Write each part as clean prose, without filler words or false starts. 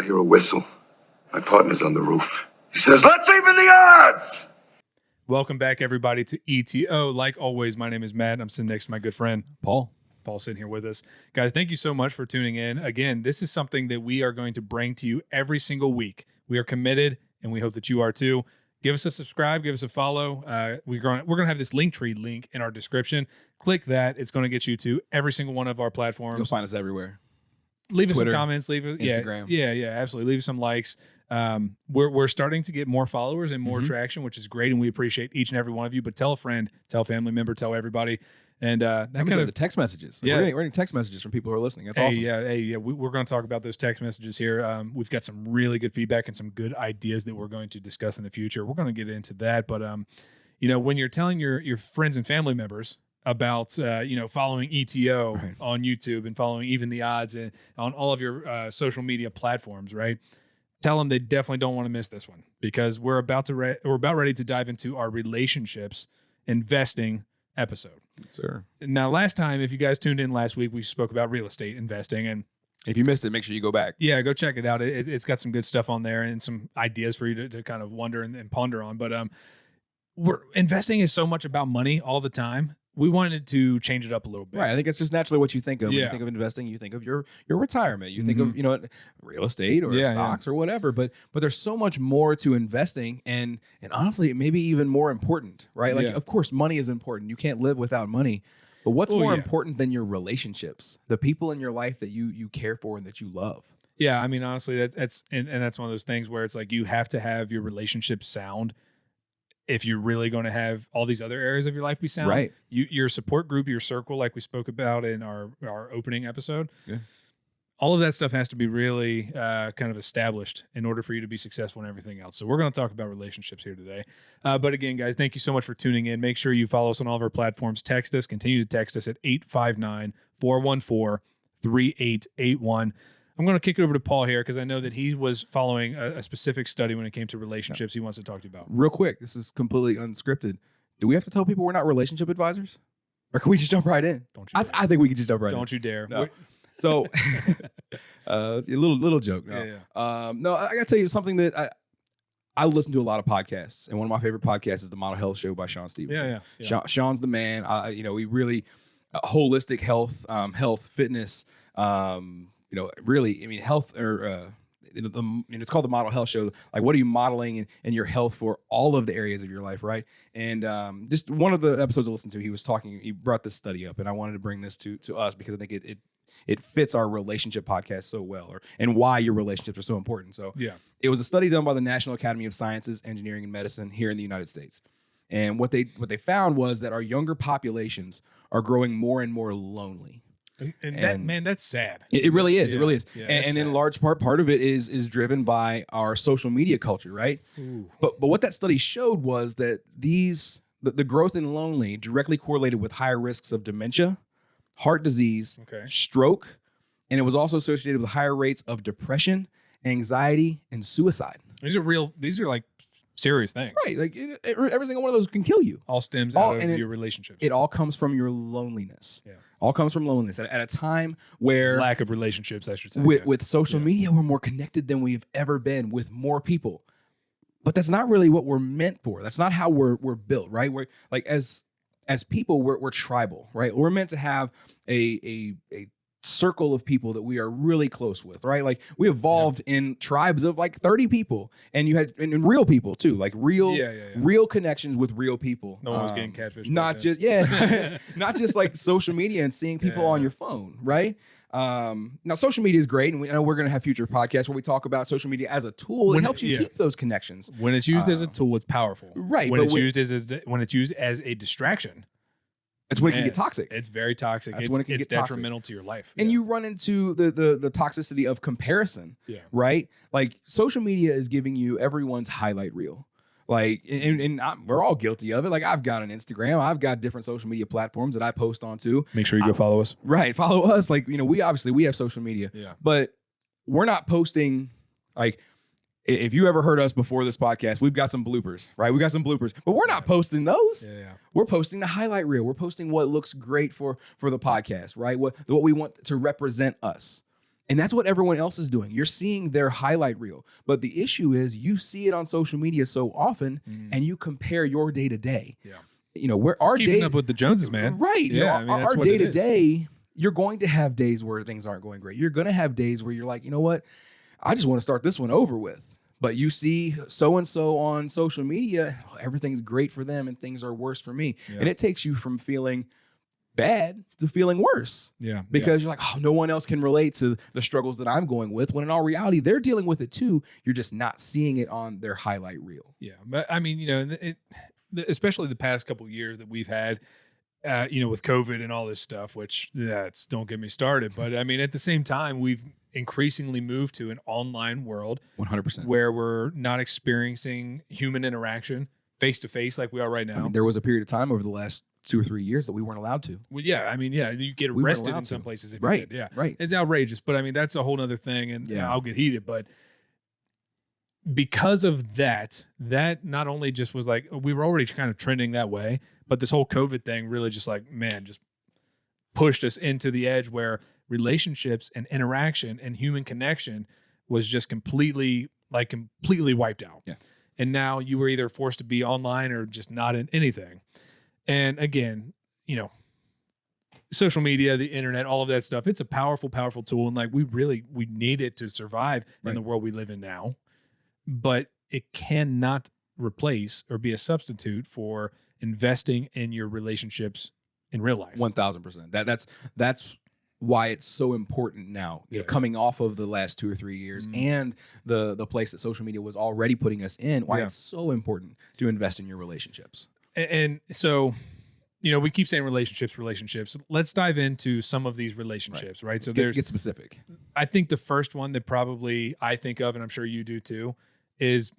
hear a whistle. My partner's on the roof. He says, let's even the odds! Welcome back, everybody, to ETO. Like always, my name is Matt. I'm sitting next to my good friend, Paul. Paul's sitting here with us. Guys, thank you so much for tuning in. Again, this is something that we are going to bring to you every single week. We are committed, and we hope that you are too. Give us a subscribe. Give us a follow. We're going to have this Linktree link in our description. Click that. It's going to get you to every single one of our platforms. You'll find us everywhere. Leave Twitter, us some comments. Leave us Instagram. Yeah, absolutely. Leave us some likes. We're starting to get more followers and more traction, which is great, and we appreciate each and every one of you. But tell a friend, tell a family member, tell everybody. And that kind of the text messages. Like, we're getting text messages from people who are listening. That's awesome. We're going to talk about those text messages here. We've got some really good feedback and some good ideas that we're going to discuss in the future. We're going to get into that. But when you're telling your friends and family members about following ETO on YouTube and following Even the Odds and on all of your social media platforms, right? Tell them they definitely don't want to miss this one, because we're about ready to dive into our relationships investing episode. Sir. Now, last time, if you guys tuned in last week, we spoke about real estate investing, and if you missed it, make sure you go back. Yeah, go check it out. It's got some good stuff on there and some ideas for you to kind of wonder and ponder on. But investing is so much about money all the time. We wanted to change it up a little bit. Right. I think it's just naturally what you think of. When you think of investing, you think of your retirement. You think of, real estate or stocks or whatever. But there's so much more to investing, and honestly, it may be even more important, right? Like, of course, money is important. You can't live without money. But what's more important than your relationships? The people in your life that you care for and that you love. Yeah, I mean, honestly, that's one of those things where it's like you have to have your relationships sound if you're really going to have all these other areas of your life be sound. Right. Your support group, your circle, like we spoke about in our opening episode. Yeah. All of that stuff has to be really kind of established in order for you to be successful in everything else. So we're going to talk about relationships here today. But again, guys, thank you so much for tuning in. Make sure you follow us on all of our platforms. Text us. Continue to text us at 859-414-3881. I'm going to kick it over to Paul here because I know that he was following a specific study when it came to relationships he wants to talk to you about. Real quick, this is completely unscripted. Do we have to tell people we're not relationship advisors? Or can we just jump right in? Don't you dare. I think we can just jump right in. Don't you dare. No. So, a little joke. No. Yeah. No, I got to tell you something that I listen to a lot of podcasts, and one of my favorite podcasts is the Model Health Show by Sean Stevenson. Yeah. Sean's the man. We really holistic health, fitness. Really, I mean, health or it's called the Model Health Show. Like, what are you modeling in your health for all of the areas of your life, right? And just one of the episodes I listened to, he brought this study up, and I wanted to bring this to us because I think it fits our relationship podcast so well, and why your relationships are so important. So it was a study done by the National Academy of Sciences, Engineering, and Medicine here in the United States. And what they found was that our younger populations are growing more and more lonely. And that's sad. It really is. Yeah. It really is. Yeah, and in large part of it is driven by our social media culture, right? Ooh. But what that study showed was that the growth in lonely directly correlated with higher risks of dementia, heart disease, stroke, and it was also associated with higher rates of depression, anxiety, and suicide. These are like serious things. Right. Like every single one of those can kill you. All stems out of your relationships. It all comes from your loneliness. Yeah. All comes from loneliness at a time where lack of relationships, I should say. With social media, we're more connected than we've ever been with more people. But that's not really what we're meant for. That's not how we're built, right? We're like as people, we're tribal, right? We're meant to have a circle of people that we are really close with, right? Like we evolved in tribes of like 30 people, and you had and real people too, like real connections with real people. No one was getting catfished. Not just not just like social media and seeing people on your phone, right? Now social media is great, and we know we're going to have future podcasts where we talk about social media as a tool that helps you keep those connections. When it's used as a tool, it's powerful. Right. When it's used as a distraction, it's when it can get toxic. It's very toxic. It's detrimental to your life. And you run into the toxicity of comparison, right? Like social media is giving you everyone's highlight reel. Like, and we're all guilty of it. Like I've got an Instagram. I've got different social media platforms that I post onto. Make sure you go follow us. Right. Follow us. Like, we have social media, but we're not posting like, if you ever heard us before this podcast, we've got some bloopers, right? We got some bloopers, but we're not posting those. We're posting the highlight reel. We're posting what looks great for the podcast, right? What we want to represent us. And that's what everyone else is doing. You're seeing their highlight reel. But the issue is you see it on social media so often and you compare your day to day. Yeah. You know, where our Keeping day up with the Joneses, man. Right. You Yeah, know, I mean, that's our what day it to is. day, you're going to have days where things aren't going great. You're going to have days where you're like, you know what? I just want to start this one over with. But you see so-and-so on social media, everything's great for them and things are worse for me. Yeah. And it takes you from feeling bad to feeling worse Yeah. because you're like, oh, no one else can relate to the struggles that I'm going with. When in all reality, they're dealing with it too. You're just not seeing it on their highlight reel. Yeah, but I mean, you know, especially the past couple of years that we've had, you know, with COVID and all this stuff, which don't get me started. But I mean, at the same time, we've increasingly moved to an online world 100%. where we're not experiencing human interaction face to face like we are right now. I mean, there was a period of time over the last 2 or 3 years that we weren't allowed to. Well, yeah, I mean, yeah, you get We weren't arrested allowed in some to. places if Right. you did. Yeah, Right. it's outrageous. But I mean, that's a whole nother thing, and Yeah. I'll get heated. But because of that not only just was like we were already kind of trending that way, but this whole COVID thing really just like, man, just pushed us into the edge where relationships and interaction and human connection was just completely wiped out. Yeah. And now you were either forced to be online or just not in anything. And again, you know, social media, the internet, all of that stuff, it's a powerful, powerful tool. And like we need it to survive in Right. the world we live in now. But it cannot replace or be a substitute for investing in your relationships in real life. 1,000%. That's why it's so important now. You know, Yeah. coming off of the last 2 or 3 years Mhm. and the place that social media was already putting us in. Why Yeah. it's so important to invest in your relationships. And so, you know, we keep saying relationships. Let's dive into some of these relationships, right? So Let's get specific. I think the first one that probably I think of, and I'm sure you do too, is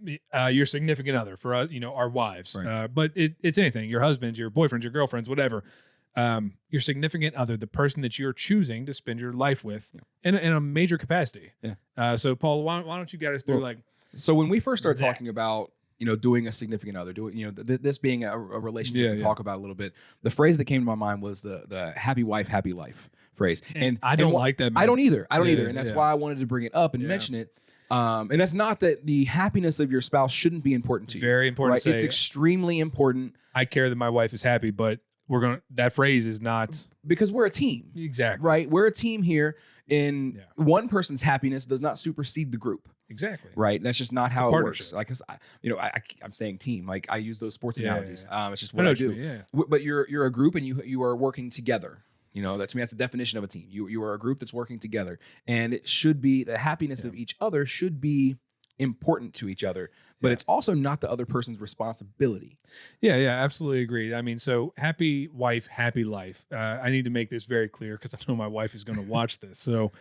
your significant other, for us, you know, our wives. Right. But it's anything, your husbands, your boyfriends, your girlfriends, whatever. Your significant other, the person that you're choosing to spend your life with in a major capacity. Yeah. So Paul, why don't you guide us through Well, So when we first started that. talking about, you know, doing a significant other, this being a relationship Yeah, to yeah. talk about a little bit, the phrase that came to my mind was the happy wife, happy life phrase. And I don't like that, man. I don't either. Yeah, And that's yeah. why I wanted to bring it up and Yeah. mention it. And that's not that the happiness of your spouse shouldn't be important to you. Very important Right? to It's say. extremely important I care that my wife is happy, but that phrase is not because we're a team, exactly right? We're a team here, and Yeah. one person's happiness does not supersede the group. exactly. Right. That's just not It's how a it works. partnership. Like, I'm saying team. Like I use those sports Yeah, analogies. yeah, It's just I what know I what you do. mean, yeah. But you're a group and you are working together. You know, to me, that's the definition of a team. You are a group that's working together, and it should be the happiness of each other should be important to each other, but Yeah. it's also not the other person's responsibility. Yeah, absolutely agreed. I mean, so happy wife, happy life. I need to make this very clear because I know my wife is going to watch this. So,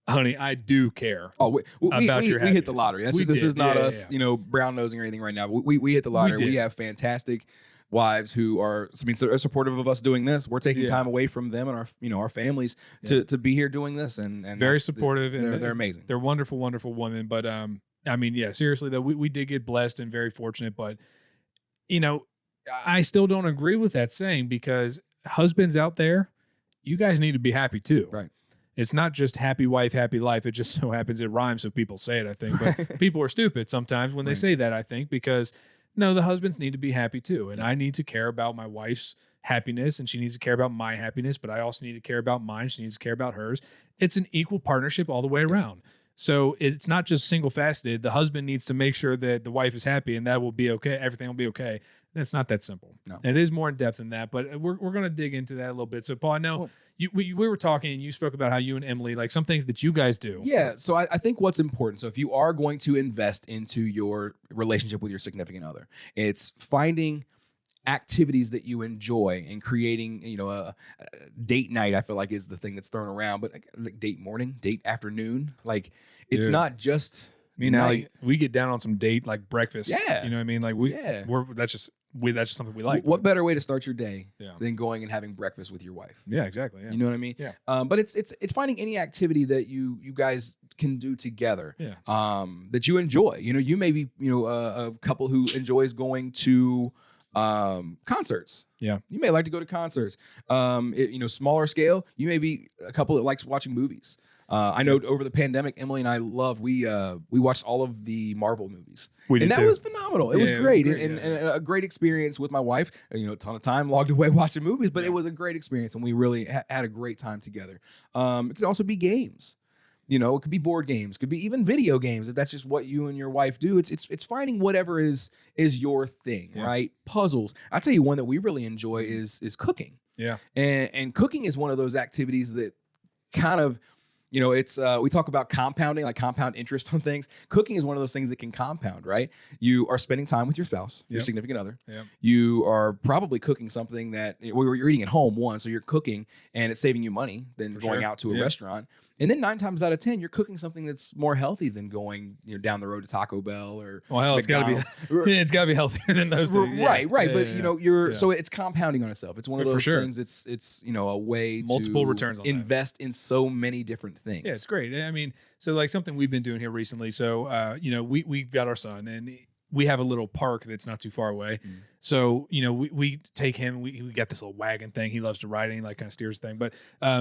honey, I do care. Oh, we About your hit the happiness. lottery. We This did. is not Yeah, us, yeah. you know, brown nosing or anything right now. We hit the lottery. did. We have fantastic wives who are, are supportive of us doing this. We're taking Yeah. time away from them and our families to be here doing this, and Very that's- supportive, and They're amazing. They're wonderful, wonderful women. But I mean, yeah, seriously though, we did get blessed and very fortunate. But you know, I still don't agree with that saying because husbands out there, you guys need to be happy too. Right. It's not just happy wife, happy life. It just so happens it rhymes, so people say it, I think. But people are stupid sometimes when they Right. say that, I think, because no, the husbands need to be happy too. And I need to care about my wife's happiness and she needs to care about my happiness, but I also need to care about mine. She needs to care about hers. It's an equal partnership all the way around. So it's not just single faceted. The husband needs to make sure that the wife is happy and that will be okay. Everything will be okay. It's not that simple. No. And it is more in depth than that, but we're going to dig into that a little bit. So Paul, I know Well- we were talking and you spoke about how you and Emily, like some things that you guys do. Yeah, so I think what's important. So if you are going to invest into your relationship with your significant other, it's finding activities that you enjoy and creating, you know, a date night. I feel like is the thing that's thrown around, but like date morning, date afternoon. Like it's Dude. not just Me and Allie, night. we get down on some date like breakfast. Yeah. You know what I mean? Like Yeah. that's just something we like. What better way to start your day Yeah. than going and having breakfast with your wife? Yeah, exactly. Yeah. You know what I mean? Yeah. But it's finding any activity that you guys can do together. Yeah. That you enjoy. You know, you may be, you know, a couple who enjoys going to concerts. Yeah. You may like to go to concerts. You know, smaller scale, you may be a couple that likes watching movies. I know over the pandemic, Emily and I loved. We watched all of the Marvel movies, We and did that too. was phenomenal. It was Yeah, it was great, great, and, yeah. and a great experience with my wife. A ton of time logged away watching movies, but Yeah. it was a great experience, and we really had a great time together. It could also be games. It could be board games, could be even video games if that's just what you and your wife do. It's finding whatever is your thing, Yeah. right? Puzzles. I tell you, one that we really enjoy is cooking. Yeah. And cooking is one of those activities that kind of, it's we talk about compounding, like compound interest on things. Cooking is one of those things that can compound, right? You are spending time with your spouse, your Yep. significant other. Yep. You are probably cooking something that you're eating at home, one, so you're cooking and it's saving you money than For going sure. out to a Yeah. restaurant. And then 9 times out of 10, you're cooking something that's more healthy than going down the road to Taco Bell or Well, hell, it's got to be McDonald's. it's got to be healthier than those things. Yeah. Right. Yeah, But yeah, you're yeah. so it's compounding on itself. It's one of Yeah, for those sure. things. It's a way Multiple to returns on that. invest in so many different things. Yeah, it's great. I mean, so like something we've been doing here recently. So, we've got our son and we have a little park that's not too far away. Mm. So, we take him, we got this little wagon thing. He loves to ride it, and he like kind of steers the thing. But,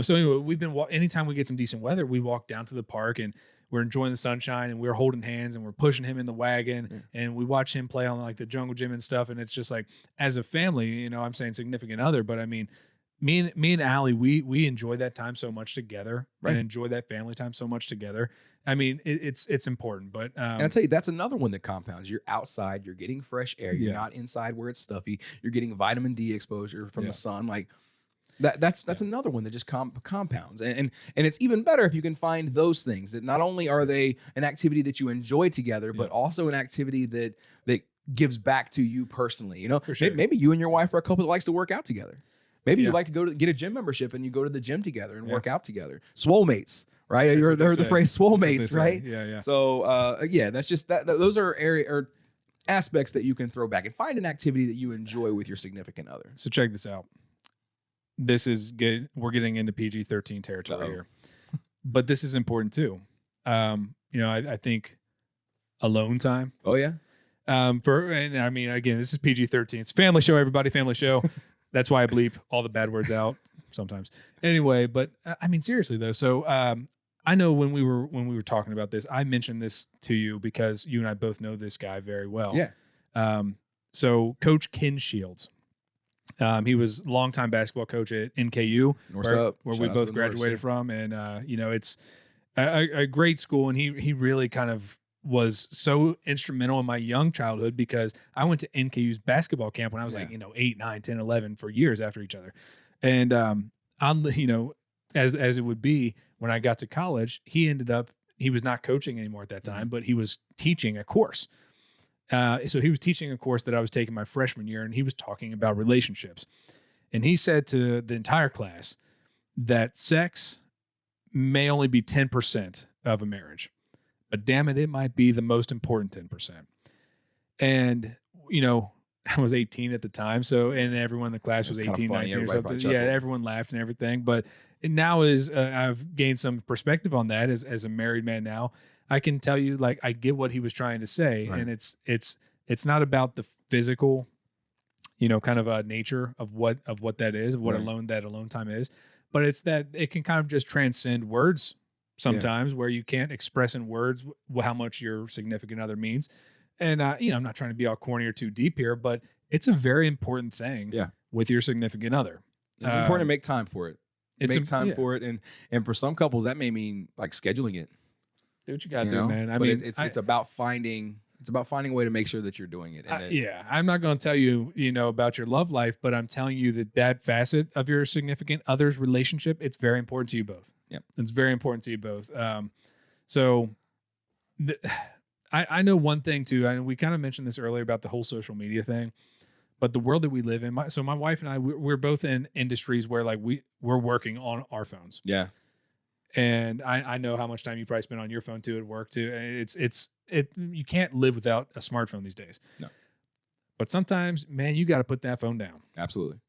so anyway, we've been, anytime we get some decent weather, we walk down to the park and we're enjoying the sunshine and we're holding hands and we're pushing him in the wagon and we watch him play on like the jungle gym and stuff. And it's just like, as a family, I'm saying significant other, but I mean, me and Allie, we enjoy that time so much together Right. and enjoy that family time so much together. I mean, it's important, but And I tell you, that's another one that compounds. You're outside, you're getting fresh air. You're Yeah. not inside where it's stuffy. You're getting vitamin D exposure from Yeah. the sun. Like that's another one that just compounds. And it's even better if you can find those things that not only are they an activity that you enjoy together, but also an activity that gives back to you personally. For sure. Maybe you and your wife are a couple that likes to work out together. Maybe Yeah. you like to go to get a gym membership and you go to the gym together and Yeah. work out together. Swole mates, right? That's You what they heard the say. phrase swole That's what they mates, say. right? Yeah, yeah. So that's just those are aspects that you can throw back and find an activity that you enjoy with your significant other. So check this out. This is good. We're getting into PG-13 territory Uh-oh. here, but this is important too. I think alone time. Oh yeah. And I mean, again, this is PG-13. It's a family show, everybody, family show. That's why I bleep all the bad words out sometimes. Anyway, but I mean, seriously though. So I know when we were talking about this, I mentioned this to you because you and I both know this guy very well. Yeah. So Coach Ken Shields, he was a longtime basketball coach at NKU, North where up. we Shout out to both the graduated Norse, from, and it's a great school, and he really kind of was so instrumental in my young childhood because I went to NKU's basketball camp when I was like 8, 9, 10, 11 for years after each other, and as it would be when I got to college, he was not coaching anymore at that time, but he was teaching a course. So he was teaching a course that I was taking my freshman year, and he was talking about relationships. And he said to the entire class that sex may only be 10% of a marriage, but damn it, it might be the most important 10%. And, I was 18 at the time. So, and everyone in the class was Kinda 18, funny, 19 or everybody something. probably Yeah, chuckled. everyone laughed and everything. But now I've gained some perspective on that as a married man now, I can tell you, like, I get what he was trying to say. Right. And it's not about the physical, kind of a nature of what that is, of what Right. that alone time is, but it's that it can kind of just transcend words sometimes where you can't express in words how much your significant other means. And, I'm not trying to be all corny or too deep here, but it's a very important thing with your significant other. It's important to make time for it. Make time yeah. for it, and for some couples that may mean like scheduling it. Do what you got to you do, know? man. I But mean, it's about finding a way to make sure that you're doing it. And I'm not going to tell you, about your love life, but I'm telling you that facet of your significant other's relationship, it's very important to you both. Yep. It's very important to you both. So I know one thing too, and we kind of mentioned this earlier about the whole social media thing, but the world that we live in, my wife and I, we're both in industries where like we're working on our phones. yeah. And I know how much time you probably spend on your phone too at work too. And you can't live without a smartphone these days. No. But sometimes, man, you got to put that phone down. Absolutely.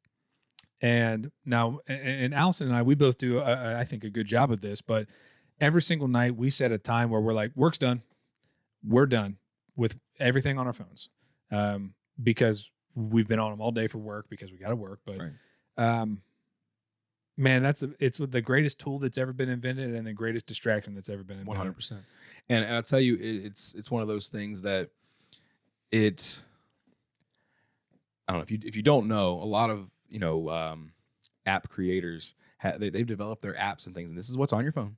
And now, and Allison and I, we both do, I think, a good job of this. But every single night, we set a time where we're like, work's done. We're done with everything on our phones, because we've been on them all day for work because we got to work. But Right. Man, it's the greatest tool that's ever been invented and the greatest distraction that's ever been invented. 100%. And I'll tell you, it's one of those things that it. I don't know if you don't know, a lot of app creators they've developed their apps and things, and this is what's on your phone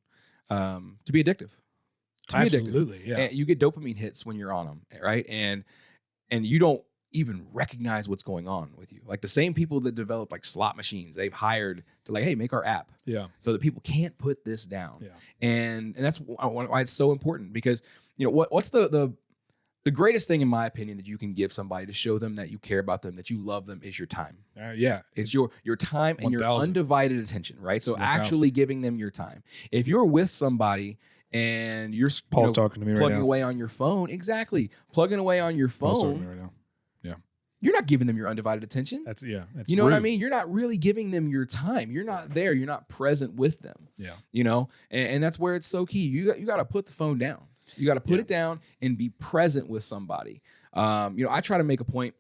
to be addictive. To be addictive. Absolutely, yeah. And you get dopamine hits when you're on them, right? And you don't even recognize what's going on with you. Like the same people that develop like slot machines, they've hired to like, hey, make our app. Yeah. So that people can't put this down. Yeah. And that's why it's so important, because what's the greatest thing in my opinion that you can give somebody to show them that you care about them, that you love them, is your time. Yeah. It's your time and your 1,000. undivided attention, right? So 1,000. actually giving them your time. If you're with somebody and you're Paul's talking to me right plugging now. away on your phone, exactly, plugging away on your Paul's talking to phone, me right now. you're not giving them your undivided attention. That's you know what I rude. mean? You're not really giving them your time. You're not there. You're not present with them. Yeah. And that's where it's so key. You got to put the phone down. You got to put it down and be present with somebody. I try to make a point,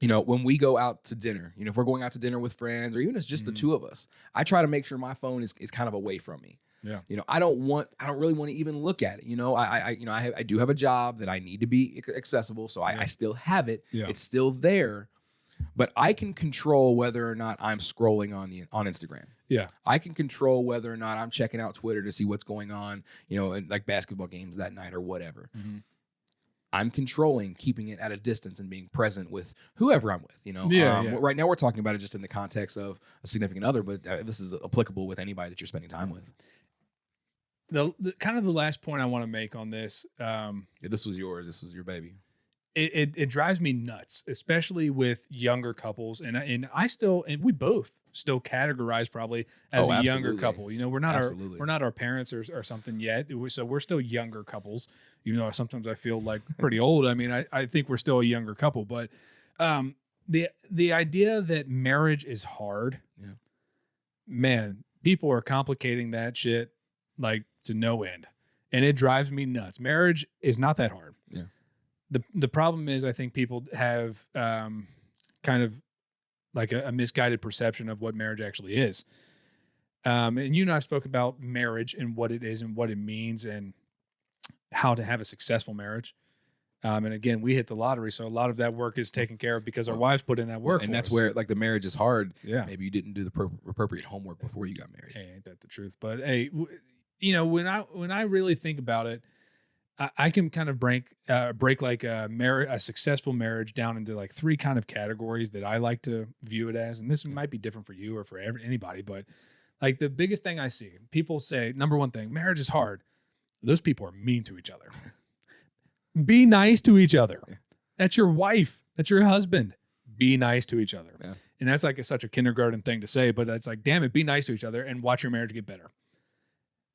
when we go out to dinner, if we're going out to dinner with friends, or even if it's just the two of us, I try to make sure my phone is kind of away from me. Yeah. I don't really want to even look at it. I do have a job that I need to be accessible. So I still have it. Yeah. It's still there, but I can control whether or not I'm scrolling on Instagram. Yeah. I can control whether or not I'm checking out Twitter to see what's going on, in like basketball games that night or whatever. Mm-hmm. I'm controlling keeping it at a distance and being present with whoever I'm with, Yeah. Right now we're talking about it just in the context of a significant other, but this is applicable with anybody that you're spending time with. The kind of the last point I want to make on this, This was yours. This was your baby. it drives me nuts, especially with younger couples, and we both still categorize probably as a younger absolutely. couple. We're not Absolutely. we're not our parents or something yet, so we're still younger couples. Sometimes I feel like pretty old. I mean, I think we're still a younger couple, but the idea that marriage is hard, man, people are complicating that shit like to no end, and it drives me nuts. Marriage is not that hard. Yeah. The problem is, I think people have kind of like a misguided perception of what marriage actually is. And you and I spoke about marriage and what it is and what it means and how to have a successful marriage. And again, we hit the lottery, so a lot of that work is taken care of because our wives put in that work. And for that's us. where like the marriage is hard. Yeah. Maybe you didn't do the appropriate homework before you got married. Hey, ain't that the truth? But hey, when I really think about it, I can kind of break like a successful marriage down into like three kind of categories that I like to view it as, and this might be different for you or for anybody, but like the biggest thing I see, people say, number one thing, marriage is hard. Those people are mean to each other. Be nice to each other. Yeah. That's your wife. That's your husband. Be nice to each other. Yeah. And that's like such a kindergarten thing to say, but that's like, damn it, be nice to each other and watch your marriage get better.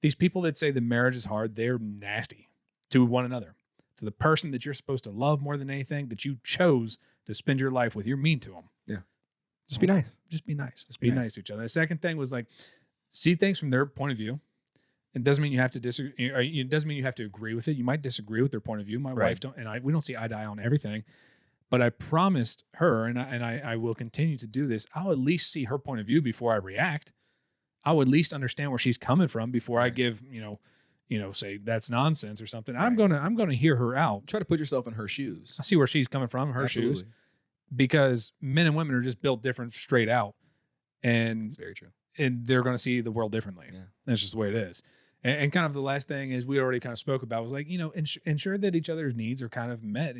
These people that say the marriage is hard, they're nasty to one another. To the person that you're supposed to love more than anything, that you chose to spend your life with, you're mean to them. Yeah. Just be nice. Just be nice. Just be nice to each other. The second thing was like, see things from their point of view. It doesn't mean you have to disagree. It doesn't mean you have to agree with it. You might disagree with their point of view. My wife we don't see eye to eye on everything, but I promised her, and I will continue to do this. I'll at least see her point of view before I react. I'll at least understand where she's coming from before I give, say that's nonsense or something. Right. I'm gonna hear her out. Try to put yourself in her shoes. I see where she's coming from, her shoes, Absolutely. because men and women are just built different straight out, and It's very true. they're going to see the world differently. Yeah. That's just the way it is. And kind of the last thing is we already kind of spoke about was like, ensure that each other's needs are kind of met.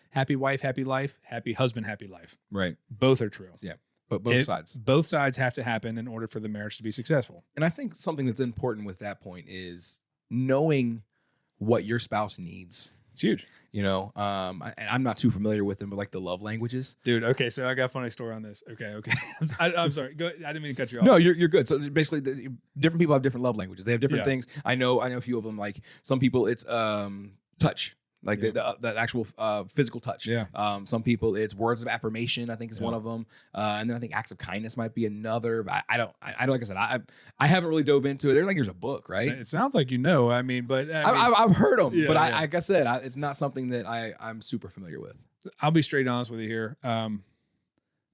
Happy wife, happy life, happy husband, happy life. Right. Both are true. Yeah. But both sides. Both sides have to happen in order for the marriage to be successful. And I think something that's important with that point is knowing what your spouse needs. It's huge. I'm not too familiar with them, but like the love languages. Dude, okay, so I got a funny story on this. Okay. I'm sorry. Go, I didn't mean to cut you off. No, you're good. So basically, different people have different love languages. They have different Yeah. things. I know a few of them. Like some people, it's touch, like Yeah. the actual physical touch. Yeah. Some people, it's words of affirmation. I think is Yeah. one of them. And then I think acts of kindness might be another. But I don't. Like I said, I haven't really dove into it. There's a book, right? It sounds like I mean, but I've heard them, Yeah, but yeah. like I said, it's not something that I'm super familiar with. I'll be straight honest with you here.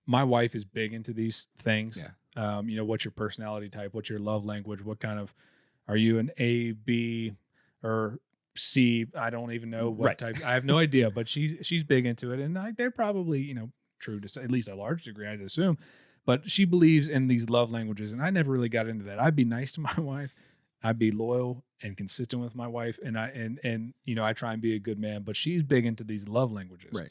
My wife is big into these things. Yeah. You know, what's your personality type? What's your love language? What kind of, are you an A, B, or C? I don't even know what Right. type. I have no idea, but she's big into it. And they're probably, you know, true to at least a large degree, I'd assume. But she believes in these love languages. And I never really got into that. I'd be nice to my wife. I'd be loyal and consistent with my wife. And you know, I try and be a good man, but she's big into these love languages. Right.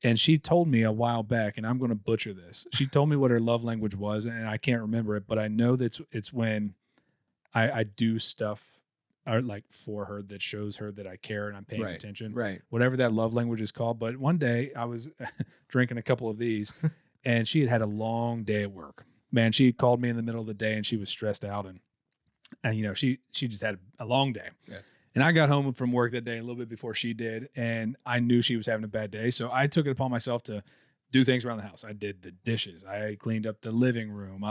And she told me a while back, and I'm going to butcher this. She told me what her love language was, and I can't remember it, but I know that it's when I do stuff or like for her that shows her that I care and I'm paying Right. attention. Right. Whatever that love language is called. But one day I was drinking a couple of these, and she had a long day at work. Man, she called me in the middle of the day, and she was stressed out, and you know, she just had a long day. Yeah. And I got home from work that day a little bit before she did, and I knew she was having a bad day. So I took it upon myself to do things around the house. I did the dishes. I cleaned up the living room.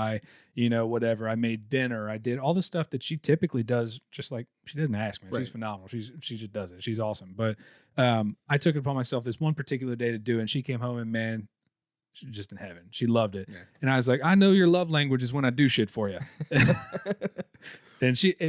You know, whatever. I made dinner. I did all the stuff that she typically does, just like she doesn't ask, man. Right. She's phenomenal. She just does it. She's awesome. But I took it upon myself this one particular day to do, and she came home and man, she's just in heaven. She loved it. Yeah. And I was like, I know your love language is when I do shit for you.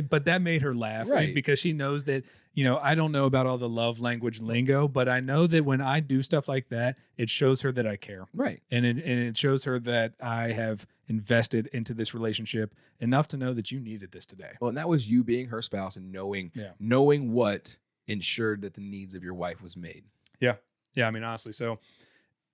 But that made her laugh, Right. because she knows that, you know, I don't know about all the love language lingo, but I know that when I do stuff like that, it shows her that I care. Right. And it shows her that I have invested into this relationship enough to know that you needed this today. Well, and that was you being her spouse and knowing what ensured that the needs of your wife was made. Yeah. I mean, honestly. So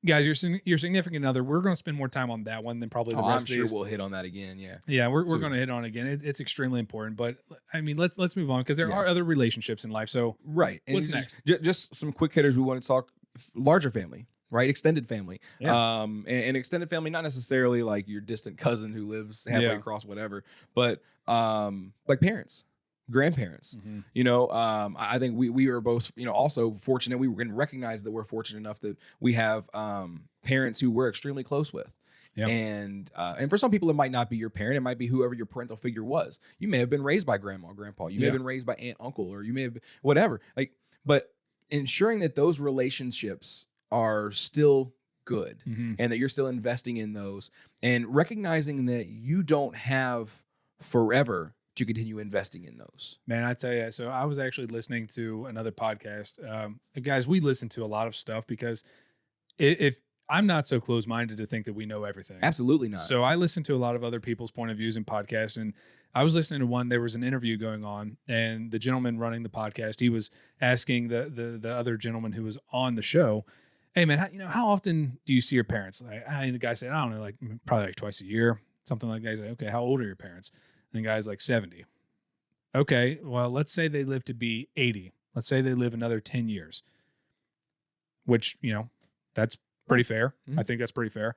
guys, your significant other, we're going to spend more time on that one than probably the I'm rest of sure these. we'll hit on that again. Yeah. Yeah, we're So- going to hit on it again. It's extremely important, but I mean, let's move on because there Yeah. are other relationships in life. So Right. And What's next? Just some quick hitters. We want to talk larger family, right? Extended family. Yeah. And extended family, not necessarily like your distant cousin who lives halfway Yeah. across, whatever, but like parents, grandparents. You know, I think we are both, you know, also fortunate. We can recognize that we're fortunate enough that we have parents who we're extremely close with. Yep. And for some people, it might not be your parent. It might be whoever your parental figure was. You may have been raised by grandma, grandpa. You may have Yeah. been raised by aunt, uncle, or you may have been whatever. Like, but ensuring that those relationships are still good Mhm. and that you're still investing in those and recognizing that you don't have forever to continue investing in those. Man, I tell you, so I was actually listening to another podcast. Guys, we listen to a lot of stuff because if I'm not so close-minded to think that we know everything. Absolutely not. So I listen to a lot of other people's point of views in podcasts, and I was listening to one. There was an interview going on, and the gentleman running the podcast, he was asking the other gentleman who was on the show, "Hey man, how often do you see your parents?" The guy said, "I don't know, like probably like twice a year, something like that." He's like, "Okay, how old are your parents?" And the guy's like 70. Okay, well, let's say they live to be 80. Let's say they live another 10 years, which, that's pretty fair. Mhm. I think that's pretty fair.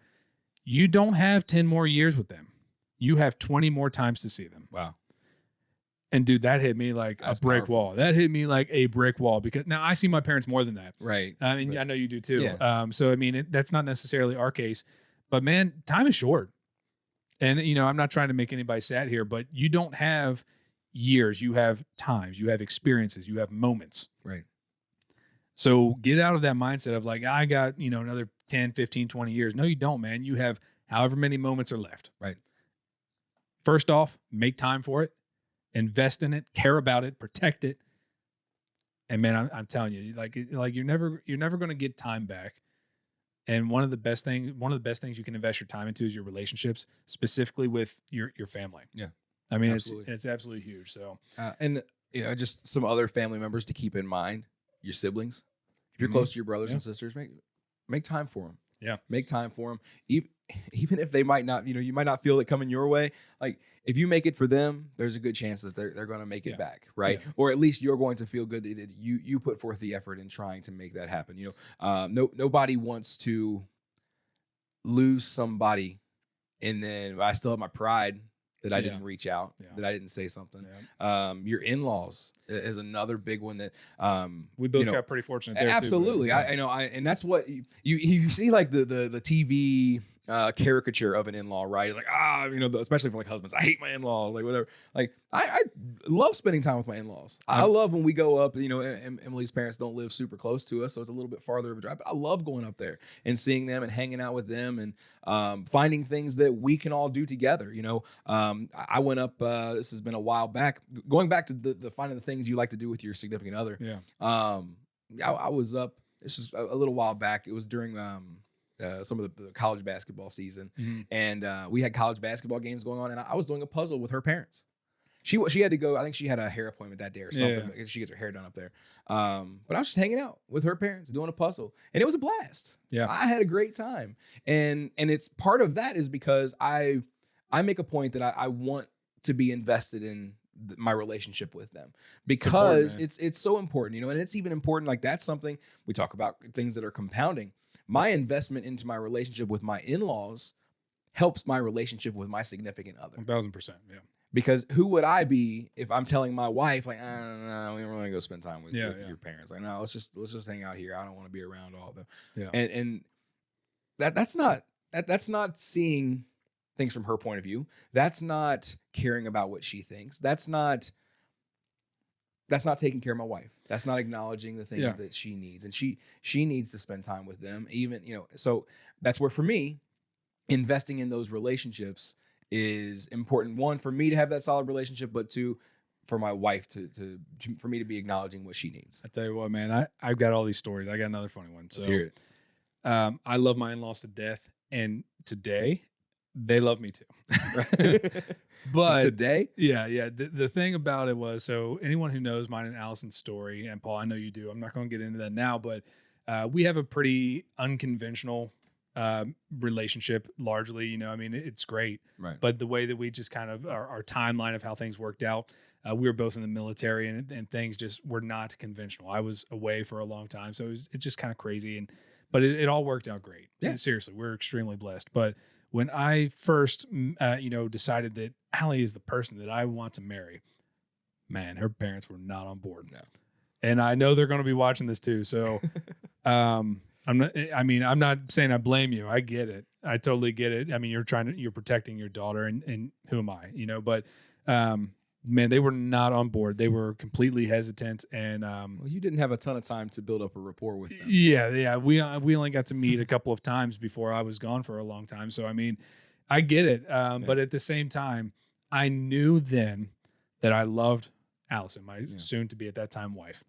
You don't have 10 more years with them. You have 20 more times to see them. Wow. And dude, that hit me like That's a brick powerful. wall. That hit me like a brick wall because now I see my parents more than that. Right. I mean, But- I know you do too. Yeah. So, I mean, that's not necessarily our case, but man, time is short. And, I'm not trying to make anybody sad here, but you don't have years. You have times, you have experiences, you have moments. Right. So get out of that mindset of like, I got, another 10, 15, 20 years. No, you don't, man. You have however many moments are left. Right. First off, make time for it, invest in it, care about it, protect it. And man, I'm telling you, like you're never going to get time back. And one of the best things you can invest your time into is your relationships, specifically with your family. Yeah. I mean, Absolutely. it's absolutely huge. So And just some other family members to keep in mind, your siblings. If you're Mhm. close to your brothers Yeah. and sisters, make time for them. Yeah. Make time for them. Even if they might not, you might not feel it coming your way. Like if you make it for them, there's a good chance that they're going to make it Yeah. back. Right. Yeah. Or at least you're going to feel good that you put forth the effort in trying to make that happen. Nobody wants to lose somebody and then I still have my pride that I Yeah. didn't reach out, Yeah. that I didn't say something. yeah. Your in-laws is another big one that We both you know, got pretty fortunate there. absolutely. Too, but, I know. And that's what you see like the TV caricature of an in-law, right? Like, especially for like husbands, I hate my in-laws, like whatever. Like, I love spending time with my in-laws. I love when we go up, Emily's parents don't live super close to us, so it's a little bit farther of a drive, but I love going up there and seeing them and hanging out with them and finding things that we can all do together. I went up, this has been a while back, going back to the finding the things you like to do with your significant other. Yeah. I was up, this is a little while back. It was during, some of the college basketball season, and we had college basketball games going on, and I was doing a puzzle with her parents. She had to go. I think she had a hair appointment that day or something. Yeah. She gets her hair done up there. But I was just hanging out with her parents doing a puzzle, and it was a blast. Yeah, I had a great time, and it's part of that is because I make a point that I want to be invested in my relationship with them, because it's so important, and it's even important. Like, that's something we talk about, things that are compounding. My investment into my relationship with my in-laws helps my relationship with my significant other. 1,000%. Yeah. Because who would I be if I'm telling my wife, like, no, we don't want to go spend time with your parents. Like, no, let's just hang out here. I don't want to be around all of them. Yeah. And that's not seeing things from her point of view. That's not caring about what she thinks. That's not taking care of my wife. That's not acknowledging the things that she needs. And she needs to spend time with them. Even, so that's where, for me, investing in those relationships is important. One, for me to have that solid relationship, but two, for my wife for me to be acknowledging what she needs. I tell you what, man, I've got all these stories. I got another funny one. So let's hear it. I love my in-laws to death, and today they love me too. But today, yeah. The thing about it was, so anyone who knows mine and Allison's story, and Paul, I know you do. I'm not going to get into that now, but we have a pretty unconventional relationship. Largely, it's great, right? But the way that we just kind of our timeline of how things worked out. We were both in the military, and things just were not conventional. I was away for a long time, so it's just kind of crazy, but it all worked out great. Yeah, seriously, we're extremely blessed. But when I first, decided that Allie is the person that I want to marry, man, her parents were not on board. No. And I know they're going to be watching this too. So, I'm not saying I blame you. I get it. I totally get it. I mean, you're protecting your daughter, and who am I, but, man, they were not on board. They were completely hesitant, and well, you didn't have a ton of time to build up a rapport with them. Yeah. We only got to meet a couple of times before I was gone for a long time. So I mean, I get it. But at the same time, I knew then that I loved Allison, my soon to be at that time wife,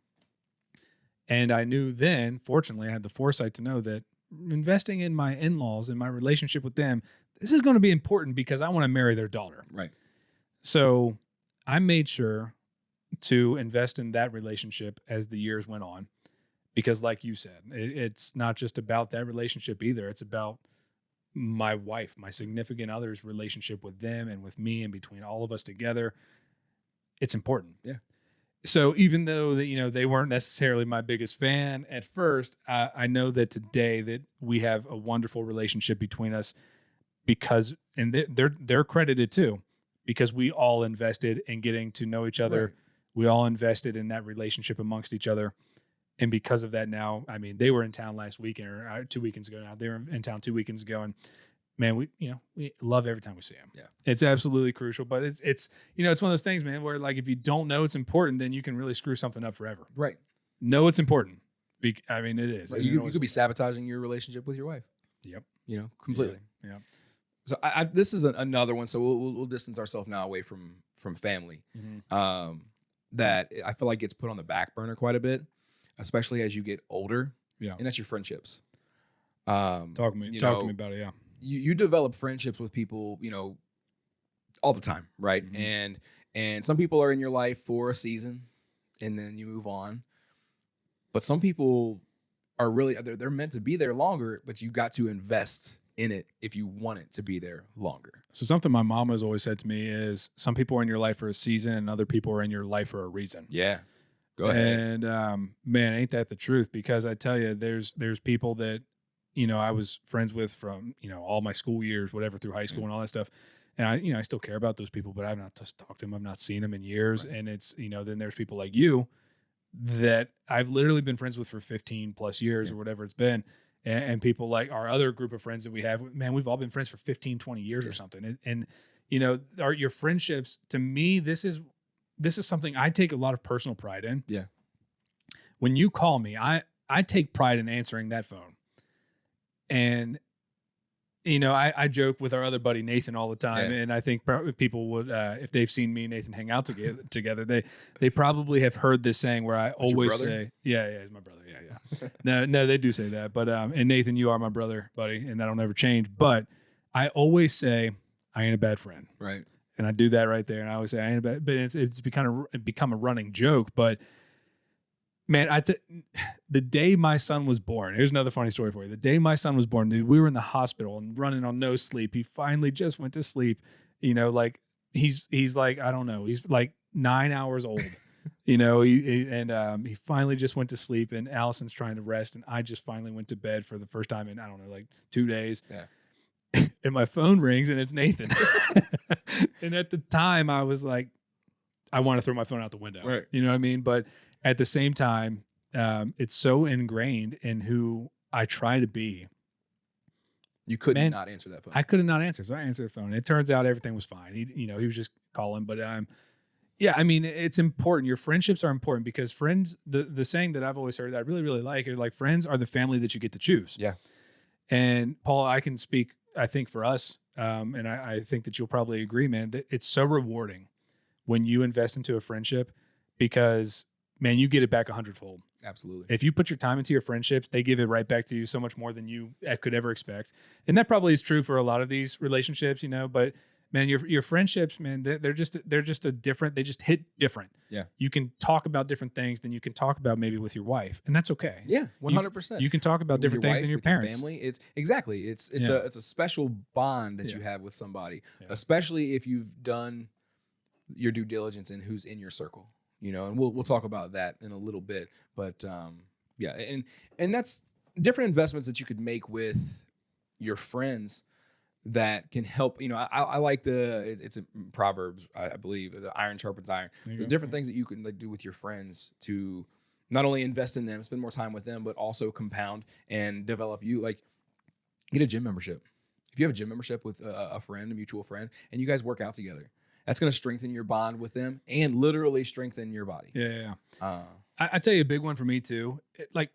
and I knew then, fortunately, I had the foresight to know that investing in my in-laws and my relationship with them, this is going to be important because I want to marry their daughter. Right. So I made sure to invest in that relationship as the years went on, because like you said, it's not just about that relationship either. It's about my wife, my significant other's relationship with them and with me, and between all of us together. It's important. Yeah. So even though that, they weren't necessarily my biggest fan at first, I know that today that we have a wonderful relationship between us because, and they're credited too, because we all invested in getting to know each other. Right. We all invested in that relationship amongst each other. And because of that now, I mean, they were in town last weekend or 2 weekends ago now. They were in town 2 weekends ago. And man, we love every time we see them. Yeah. It's absolutely crucial, but it's one of those things, man, where like, if you don't know it's important, then you can really screw something up forever. Right. Know it's important. I mean, it is. Right. You could be sabotaging your relationship with your wife. Yep. Completely. Yeah. So this is another one. So we'll distance ourselves now away from family. Mm-hmm. That I feel like gets put on the back burner quite a bit, especially as you get older. Yeah. And that's your friendships. Talk to me about it. Yeah. You develop friendships with people, all the time. Right. Mm-hmm. And some people are in your life for a season and then you move on. But some people are really, they're meant to be there longer, but you got to invest in it if you want it to be there longer. So something my mom has always said to me is some people are in your life for a season and other people are in your life for a reason. Yeah. Go ahead. And man, ain't that the truth? Because I tell you, there's people that, I was friends with from, all my school years, whatever, through high school and all that stuff. And I still care about those people, but I've not just talked to them. I've not seen them in years. Right. And it's, then there's people like you that I've literally been friends with for 15 plus years or whatever it's been. and people like our other group of friends that we have, man, we've all been friends for 15, 20 years or something. And you know, your friendships, to me, this is something I take a lot of personal pride in. Yeah. When you call me, I take pride in answering that phone. And, you know, I joke with our other buddy Nathan all the time, and I think people would, if they've seen me and Nathan hang out together, they probably have heard this saying where I always say, yeah, he's my brother, yeah. no, they do say that, but and Nathan, you are my brother, buddy, and that'll never change. But I always say I ain't a bad friend, right? And I do that right there, and I always say I ain't a bad, but it's become a running joke, but. Man, the day my son was born, here's another funny story for you. The day my son was born, dude, we were in the hospital and running on no sleep. He finally just went to sleep. You know, like he's like, I don't know, he's like 9 hours old. You know, he finally just went to sleep, and Allison's trying to rest, and I just finally went to bed for the first time in, I don't know, like 2 days. Yeah. And my phone rings, and it's Nathan. And at the time, I was like, I want to throw my phone out the window. Right. You know what I mean? But at the same time, it's so ingrained in who I try to be. You couldn't not answer that phone. I could have not answered, so I answered the phone. It turns out everything was fine. He was just calling, but yeah, I mean, it's important. Your friendships are important because friends. The saying that I've always heard that I really, really like is like friends are the family that you get to choose. Yeah. And Paul, I can speak, I think, for us, and I think that you'll probably agree, man, that it's so rewarding when you invest into a friendship because. Man, you get it back 100-fold. Absolutely. If you put your time into your friendships, they give it right back to you so much more than you could ever expect. And that probably is true for a lot of these relationships, you know, but man, your friendships, man, they're just a different, they just hit different. Yeah. You can talk about different things than you can talk about maybe with your wife. And that's okay. Yeah. 100%. You can talk about different things than your parents. Family. It's exactly. It's a special bond that you have with somebody, especially if you've done your due diligence in who's in your circle. You know, and we'll talk about that in a little bit, but yeah, and that's different investments that you could make with your friends that can help. You know, I like it's in Proverbs, I believe, the iron sharpens iron. The different things that you can like do with your friends to not only invest in them, spend more time with them, but also compound and develop you. Like, get a gym membership. If you have a gym membership with a friend, a mutual friend, and you guys work out together. That's going to strengthen your bond with them and literally strengthen your body. Yeah. I tell you a big one for me too. Like,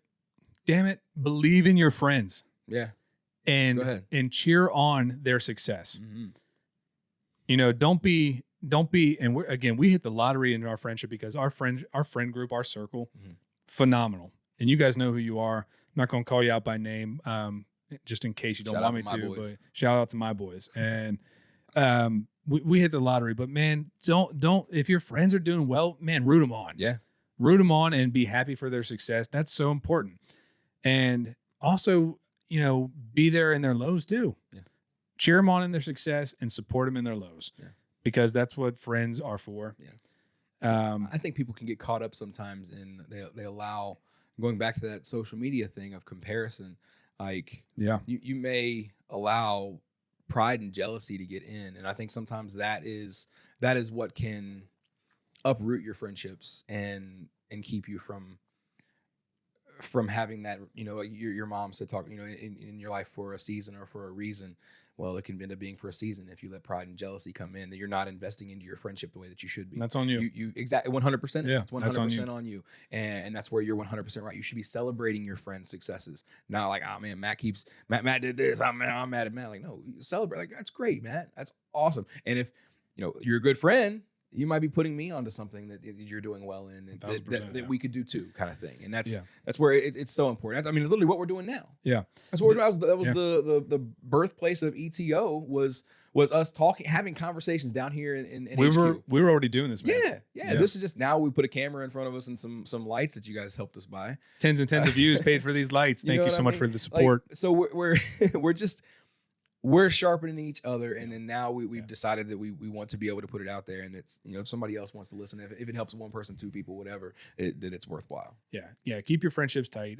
damn it, believe in your friends. Yeah. And cheer on their success. Mm-hmm. You know, don't be, and we hit the lottery in our friendship because our friend group, our circle, phenomenal. And you guys know who you are. I'm not going to call you out by name, just in case you don't want me to, but shout out to my boys. And, we hit the lottery, but man, don't, if your friends are doing well, man, root them on. Yeah. Root them on and be happy for their success. That's so important. And also, you know, be there in their lows too. Yeah. Cheer them on in their success and support them in their lows. Yeah. Because that's what friends are for. Yeah. I think people can get caught up sometimes in they allow, going back to that social media thing of comparison, like you may allow pride and jealousy to get in, and I think sometimes that is what can uproot your friendships and keep you from having that, you know, like your mom said, talk, you know, in your life for a season or for a reason. Well, it can end up being for a season if you let pride and jealousy come in, that you're not investing into your friendship the way that you should be. And that's on you. You exactly 100%. Yeah, it's 100% on you. And that's where you're 100% right. You should be celebrating your friends' successes. Not like, oh man, Matt did this. I'm mad at Matt. Like, no, celebrate. Like, that's great, Matt. That's awesome. And if, you know, you're a good friend, you might be putting me onto something that you're doing well in that we could do too, kind of thing. And that's where it's so important. I mean, it's literally what we're doing now. Yeah. That's what that was the birthplace of ETO was us talking, having conversations down here in HQ. We were already doing this, man. Yeah. This is just, now we put a camera in front of us and some lights that you guys helped us buy. Tens and tens of views paid for these lights. Thank you so much for the support. Like, so we're sharpening each other, and then now we've decided that we want to be able to put it out there, and it's, you know, if somebody else wants to listen, if it helps one person, two people, whatever, that it's worthwhile. Yeah. Keep your friendships tight.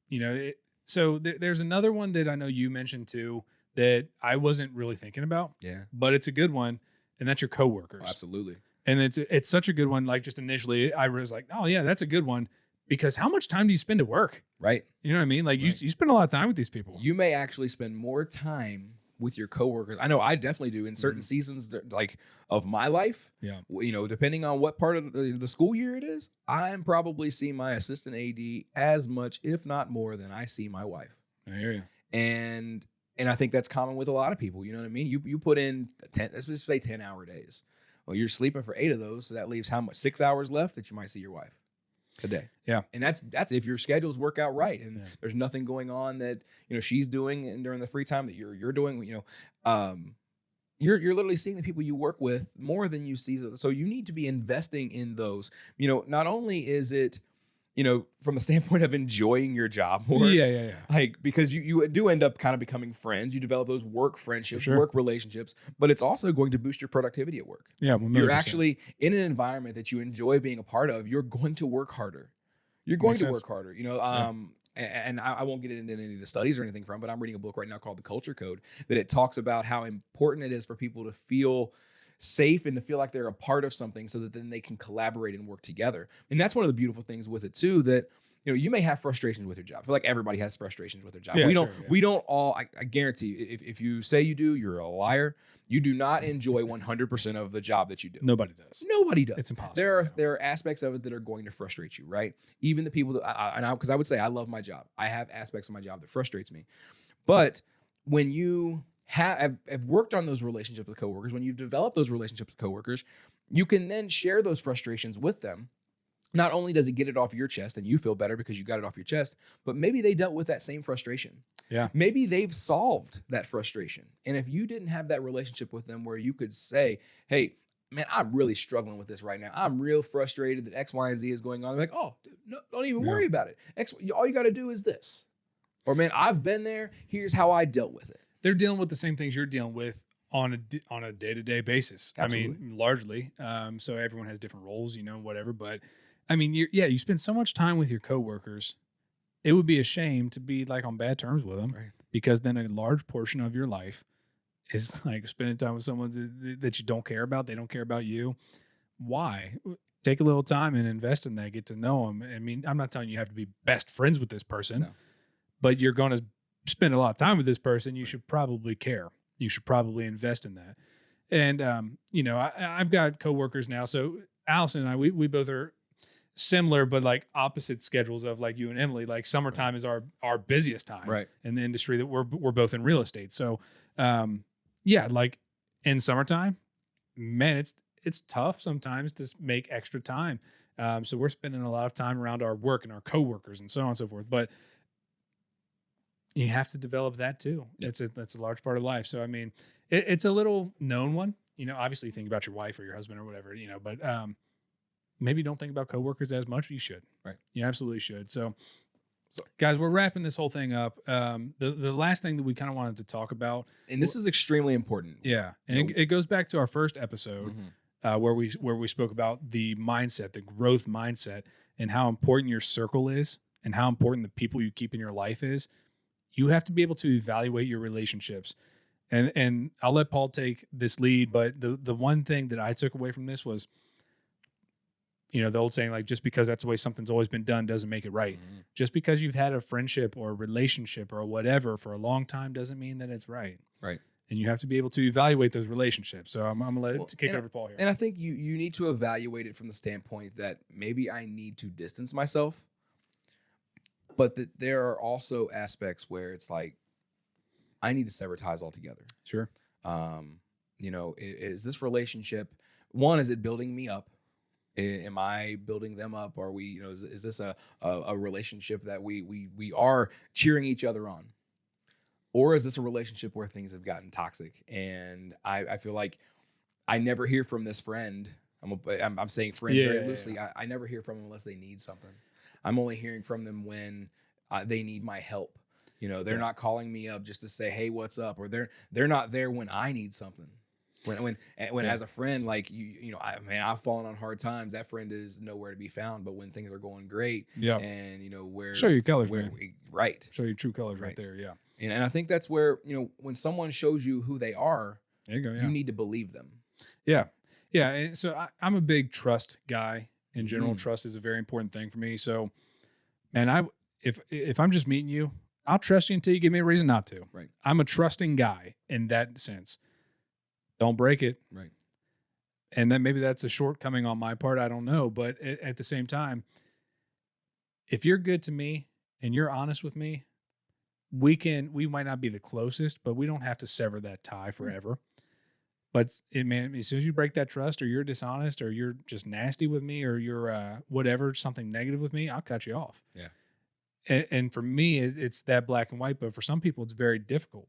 You know, so there's another one that I know you mentioned too that I wasn't really thinking about. Yeah, but it's a good one, and that's your coworkers. Oh, absolutely. And it's such a good one. Like, just initially, I was like, oh yeah, that's a good one. because how much time do you spend at work? Right. You know what I mean? Like Right. you spend a lot of time with these people. You may actually spend more time with your coworkers. I know I definitely do in certain seasons like of my life. Yeah. You know, depending on what part of the school year it is, I'm probably seeing my assistant AD as much, if not more, than I see my wife. I hear you. And I think that's common with a lot of people. You know what I mean? You put in 10, let's just say 10-hour days. Well, you're sleeping for 8 of those, so that leaves how much? 6 hours left that you might see your wife a day. Yeah. And that's if your schedules work out right and Yeah. there's nothing going on that, you know, she's doing and during the free time that you're doing, you know, you're literally seeing the people you work with more than you see. So you need to be investing in those. You know, not only is it, you know, from the standpoint of enjoying your job more, Yeah. like because you do end up kind of becoming friends. You develop those work friendships, Sure. work relationships, but it's also going to boost your productivity at work. Yeah. You're 100%. actually in an environment that you enjoy being a part of. You're going to work harder. You're going Makes to sense. work harder. You know, Yeah. and I won't get into any of the studies or anything from, but I'm reading a book right now called The Culture Code that it talks about how important it is for people to feel safe and to feel like they're a part of something so that then they can collaborate and work together. And that's one of the beautiful things with it too, that, you know, you may have frustrations with your job. I feel like everybody has frustrations with their job. Yeah, we sure, don't, yeah. we don't all, I guarantee you, if you say you do, you're a liar. You do not enjoy 100% of the job that you do. Nobody does. Nobody does. It's impossible. There are aspects of it that are going to frustrate you, right? Even the people that because I would say I love my job. I have aspects of my job that frustrates me. But when you have worked on those relationships with coworkers, when you've developed those relationships with coworkers, you can then share those frustrations with them. Not only does it get it off your chest and you feel better because you got it off your chest, but maybe they dealt with that same frustration. Yeah. Maybe they've solved that frustration. And if you didn't have that relationship with them where you could say, hey, man, I'm really struggling with this right now. I'm real frustrated that X, Y, and Z is going on. They're like, oh, dude, no, don't even worry about it. All you got to do is this. Or, man, I've been there. Here's how I dealt with it. They're dealing with the same things you're dealing with on a day-to-day basis. Absolutely. I mean, largely. So everyone has different roles, you know, whatever. But I mean, you spend so much time with your coworkers. It would be a shame to be like on bad terms with them, Right. because then a large portion of your life is like spending time with someone that you don't care about. They don't care about you. Why? Take a little time and invest in that. Get to know them. I mean, I'm not telling you have to be best friends with this person, No. but you're going to spend a lot of time with this person. You should probably care. You should probably invest in that. And, you know, I've got coworkers now. So Allison and I, we both are similar, but like opposite schedules of like you and Emily. Like summertime is our busiest time Right. in the industry that we're both in real estate. So, yeah, like in summertime, man, it's tough sometimes to make extra time. So we're spending a lot of time around our work and our coworkers and so on and so forth. But you have to develop that too. Yep. That's a large part of life. So I mean, it's a little known one. You know, obviously you think about your wife or your husband or whatever. You know, but maybe don't think about coworkers as much. You should. Right. You absolutely should. So guys, we're wrapping this whole thing up. The last thing that we kind of wanted to talk about, And this is extremely important. yeah, and it goes back to our first episode Mhm. where we spoke about the mindset, the growth mindset, and how important your circle is, and how important the people you keep in your life is. You have to be able to evaluate your relationships, and I'll let Paul take this lead. But the one thing that I took away from this was, you know, the old saying, like, just because that's the way something's always been done doesn't make it right. Mhm. Just because you've had a friendship or a relationship or whatever for a long time doesn't mean that it's right. Right. And you have to be able to evaluate those relationships. So I'm gonna let Well, it kick it and over to Paul here. And I think you need to evaluate it from the standpoint that maybe I need to distance myself, but that there are also aspects where it's like I need to sever ties altogether. Sure. You know, is this relationship, one, is it building me up? Am I building them up? Are we, you know, is this a relationship that we are cheering each other on? Or is this a relationship where things have gotten toxic? And I feel like I never hear from this friend. I'm saying friend very loosely. I never hear from them unless they need something. I'm only hearing from them when they need my help. You know, they're not calling me up just to say, hey, what's up? Or they're not there when I need something. When as a friend, like you know, I've fallen on hard times. That friend is nowhere to be found. But when things are going great, Yeah. and you know where Show your colors, where man. right. Show your true colors right Right. there. Yeah. And I think that's where, you know, when someone shows you who they are, There you go. Yeah. you need to believe them. Yeah. Yeah. And so I'm a big trust guy in general. Mm. Trust is a very important thing for me. So And if I'm just meeting you, I'll trust you until you give me a reason not to. Right. I'm a trusting guy in that sense. Don't break it. Right. And then maybe that's a shortcoming on my part. I don't know. But at the same time, if you're good to me and you're honest with me, we might not be the closest, but we don't have to sever that tie forever. But man, as soon as you break that trust, or you're dishonest, or you're just nasty with me, or you're whatever, something negative with me, I'll cut you off. Yeah. And for me, it's that black and white. But for some people, it's very difficult,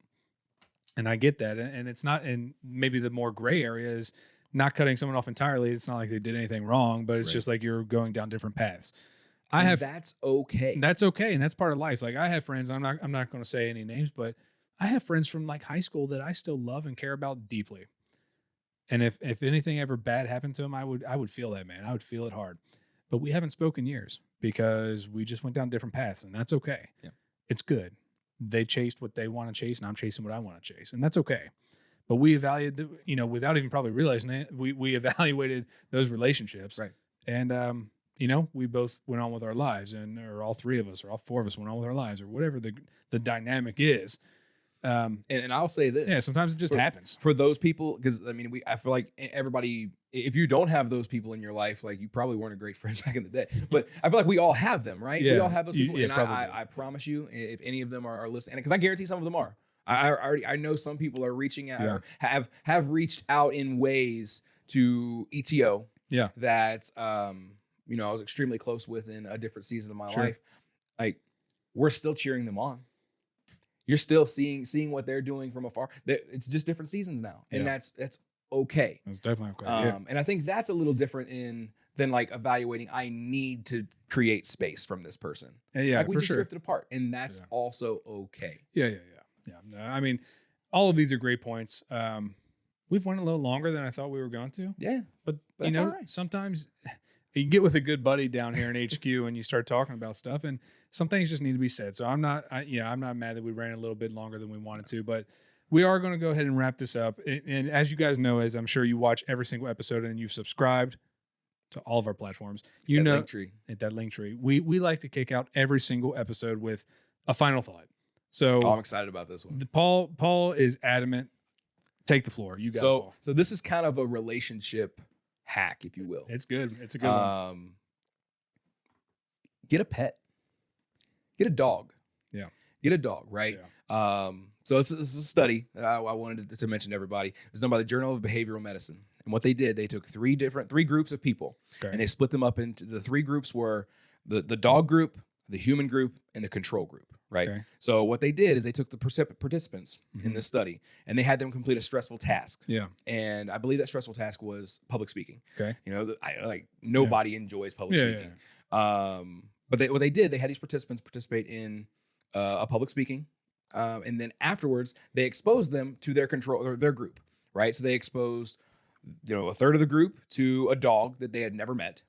and I get that. And it's not. And maybe the more gray area is not cutting someone off entirely. It's not like they did anything wrong, but it's Right. just like you're going down different paths. That's okay. That's okay, and that's part of life. Like I have friends. I'm not going to say any names, but I have friends from like high school that I still love and care about deeply. And if anything ever bad happened to him, I would feel that, man. I would feel it hard. But we haven't spoken years because we just went down different paths, and that's okay. Yeah. It's good. They chased what they want to chase, and I'm chasing what I want to chase, and that's okay. But we evaluated, without even probably realizing it, we evaluated those relationships, Right. And we both went on with our lives, or all three of us, or all four of us went on with our lives, or whatever the dynamic is. And I'll say this. Yeah, sometimes it just happens. For those people, because I feel like everybody, if you don't have those people in your life, like you probably weren't a great friend back in the day. But I feel like we all have them, right? Yeah. We all have those people, Yeah, and probably. I promise you, if any of them are listening, because I guarantee some of them are. I know some people are reaching out, or have reached out in ways to ETO. Yeah. That I was extremely close with in a different season of my Sure. life. Like, we're still cheering them on. You're still seeing what they're doing from afar. It's just different seasons now, and Yeah. that's okay. That's definitely okay. And I think that's a little different than like evaluating. I need to create space from this person. Yeah, Like, we for just sure. drifted apart, and that's Yeah. also okay. Yeah. No, I mean, all of these are great points. We've went a little longer than I thought we were going to, Yeah, but that's all right. sometimes you get with a good buddy down here in HQ and you start talking about stuff, and some things just need to be said. So I'm not mad that we ran a little bit longer than we wanted to, but we are going to go ahead and wrap this up. And as you guys know, as I'm sure you watch every single episode and you've subscribed to all of our platforms, That know, Linktree. at that link tree, we like to kick out every single episode with a final thought. So Oh, I'm excited about this one. Paul is adamant. Take the floor. You got it, Paul. So this is kind of a relationship hack, if you will. It's good. It's a good one. Get a pet. Get a dog. Yeah. Get a dog, right? So this is a study that I wanted to mention to everybody. It was done by the Journal of Behavioral Medicine. And what they did, they took three groups of people, Okay. and they split them up into the three groups were the dog group, the human group, and the control group, right? Okay. So what they did is they took the participants in Mhm. this study, and they had them complete a stressful task. Yeah. And I believe that stressful task was public speaking. Okay. Nobody enjoys public Yeah, speaking. But what they did, they had these participants participate in a public speaking, and then afterwards they exposed them to their control or their group, right? So they exposed, a third of the group to a dog that they had never met.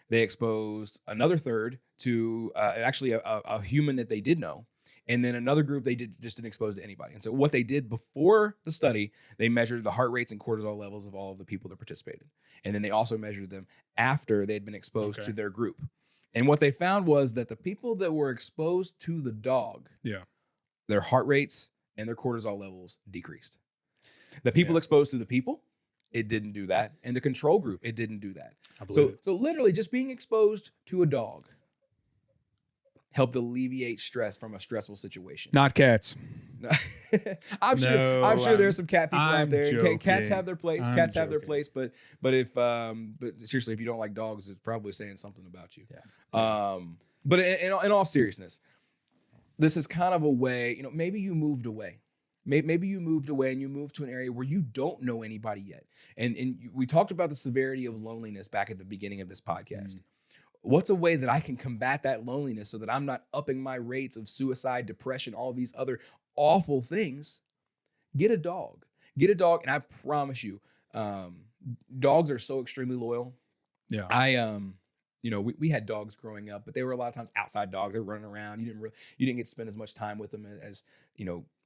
They exposed another third to actually a human that they did know. And then another group they didn't expose to anybody. And so what they did before the study, they measured the heart rates and cortisol levels of all of the people that participated. And then they also measured them after they had been exposed Okay. to their group. And what they found was that the people that were exposed to the dog, Yeah. their heart rates and their cortisol levels decreased. The people exposed to the people, it didn't do that. And the control group, it didn't do that. I believe it. So literally just being exposed to a dog helped alleviate stress from a stressful situation. Not cats. I'm sure there's some cat people I'm out there. joking. Cats have their place. I'm Cats have their joking. place. But seriously, if you don't like dogs, it's probably saying something about you. Yeah. But in all seriousness, this is kind of a way. Maybe you moved away. Maybe you moved away and you moved to an area where you don't know anybody yet. And we talked about the severity of loneliness back at the beginning of this podcast. What's a way that I can combat that loneliness so that I'm not upping my rates of suicide, depression, all these other awful things? Get a dog. Get a dog, and I promise you, dogs are so extremely loyal. Yeah. We had dogs growing up, but they were a lot of times outside dogs. They were running around. You didn't get to spend as much time with them as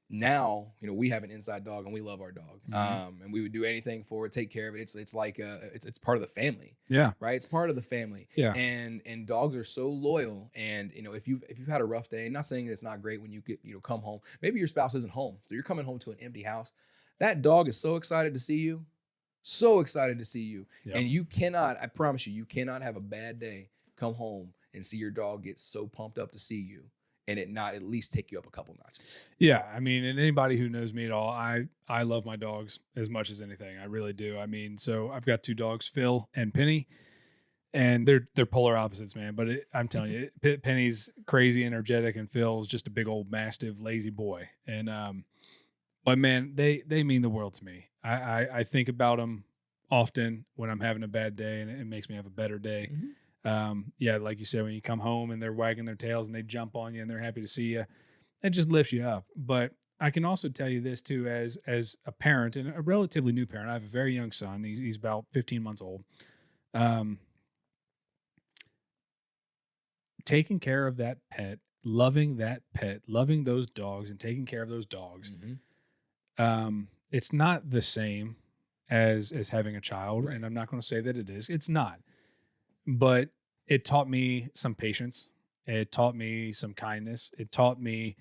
now, we have an inside dog and we love our dog. Mhm. And we would do anything for it, take care of it. It's like it's part of the family, Yeah. right? It's part of the family. Yeah. And dogs are so loyal. And if you've had a rough day, not saying it's not great when you get come home. Maybe your spouse isn't home, so you're coming home to an empty house. That dog is so excited to see you, so excited to see you. Yep. And you cannot, I promise you cannot have a bad day, come home and see your dog get so pumped up to see you and it not at least take you up a couple notches. Yeah, I mean, and anybody who knows me at all, I love my dogs as much as anything. I really do. I mean, so I've got 2 dogs, Phil and Penny, and they're polar opposites, man. But I'm telling you, Penny's crazy, energetic, and Phil's just a big old mastiff, lazy boy. And but man, they mean the world to me. I think about them often when I'm having a bad day, and it makes me have a better day. Yeah, like you said, when you come home and they're wagging their tails and they jump on you and they're happy to see you, it just lifts you up. But I can also tell you this too, as a parent and a relatively new parent. I have a very young son. He's about 15 months old. Taking care of that pet, loving those dogs, and taking care of those dogs. It's not the same as having a child, Right. and I'm not going to say that it is. It's not. But it taught me some patience. It taught me some kindness. It taught me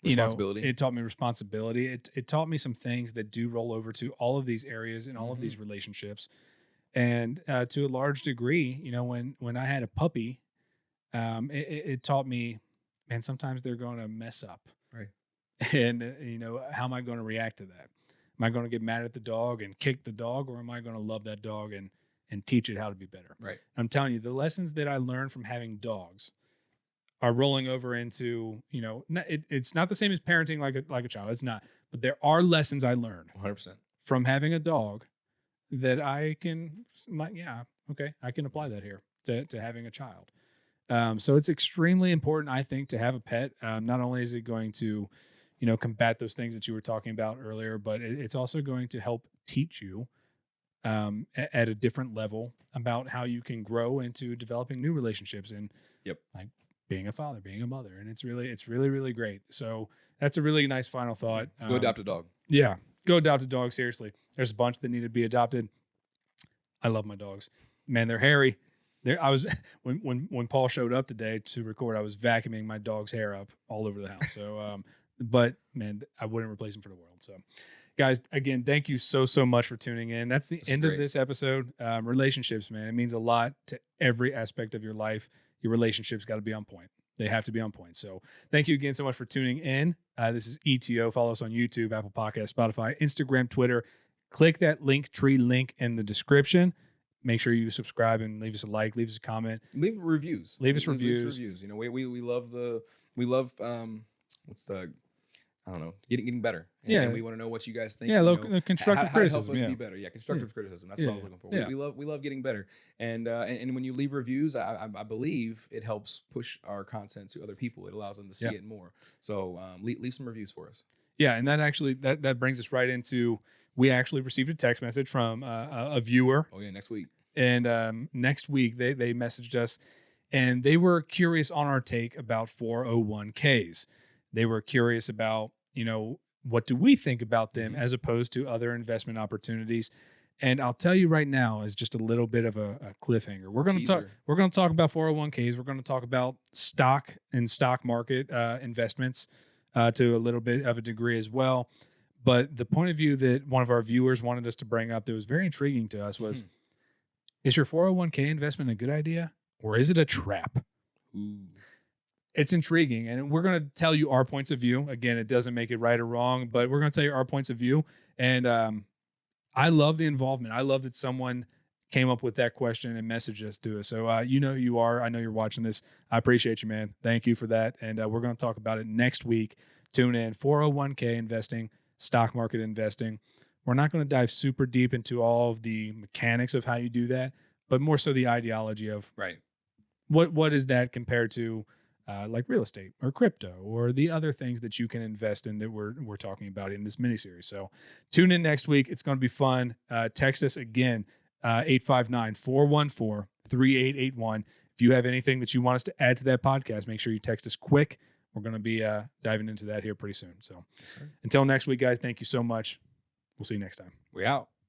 Responsibility. It taught me responsibility. It taught me some things that do roll over to all of these areas and all of these relationships. And to a large degree, when I had a puppy, it taught me, man, sometimes they're going to mess up. Right. And how am I going to react to that? Am I going to get mad at the dog and kick the dog, or am I going to love that dog and teach it how to be better? Right. I'm telling you, the lessons that I learned from having dogs are rolling over into, it's not the same as parenting like a child. It's not. But there are lessons I learned 100%. from having a dog that I can, I can apply that here to having a child. So it's extremely important, I think, to have a pet. Not only is it going to, combat those things that you were talking about earlier, but it's also going to help teach you at a different level about how you can grow into developing new relationships and like being a father, being a mother. And it's really, really great. So that's a really nice final thought. Go adopt a dog. Yeah. Go adopt a dog. Seriously. There's a bunch that need to be adopted. I love my dogs, man. They're hairy. I was when Paul showed up today to record, I was vacuuming my dog's hair up all over the house. So, but man, I wouldn't replace him for the world. So, guys, again, thank you so much for tuning in. That's the end of this episode. Relationships, man, it means a lot to every aspect of your life. Your relationships got to be on point. They have to be on point. So, thank you again so much for tuning in. This is ETO. Follow us on YouTube, Apple Podcasts, Spotify, Instagram, Twitter. Click that Linktree link in the description. Make sure you subscribe and leave us a like, leave us a comment, leave reviews. Leave us reviews. We love what's the, I don't know, getting better. And we want to know what you guys think. Yeah, constructive criticism. How to help us be better. Yeah, constructive criticism. That's what I was looking for. Yeah. We love getting better. And when you leave reviews, I believe it helps push our content to other people. It allows them to see it more. So leave some reviews for us. Yeah, and that actually that brings us right into, we actually received a text message from a viewer. Oh yeah, next week. And next week they messaged us, and they were curious on our take about 401ks. They were curious about, what do we think about them as opposed to other investment opportunities. And I'll tell you right now, as just a little bit of a cliffhanger, we're going to talk about 401ks. We're going to talk about stock and stock market investments to a little bit of a degree as well. But the point of view that one of our viewers wanted us to bring up that was very intriguing to us was, is your 401k investment a good idea, or is it a trap? Ooh. It's intriguing, and we're going to tell you our points of view. Again, it doesn't make it right or wrong, but we're going to tell you our points of view. And I love the involvement. I love that someone came up with that question and messaged us to us. So you know who you are. I know you're watching this. I appreciate you, man. Thank you for that. And we're going to talk about it next week. Tune in. 401k investing, stock market investing. We're not going to dive super deep into all of the mechanics of how you do that, but more so the ideology of what is that compared to like real estate or crypto or the other things that you can invest in that we're talking about in this miniseries. So tune in next week. It's going to be fun. Text us again, 859-414-3881. If you have anything that you want us to add to that podcast, make sure you text us quick. we're going to be diving into that here pretty soon. So until next week, guys, thank you so much. We'll see you next time. We out.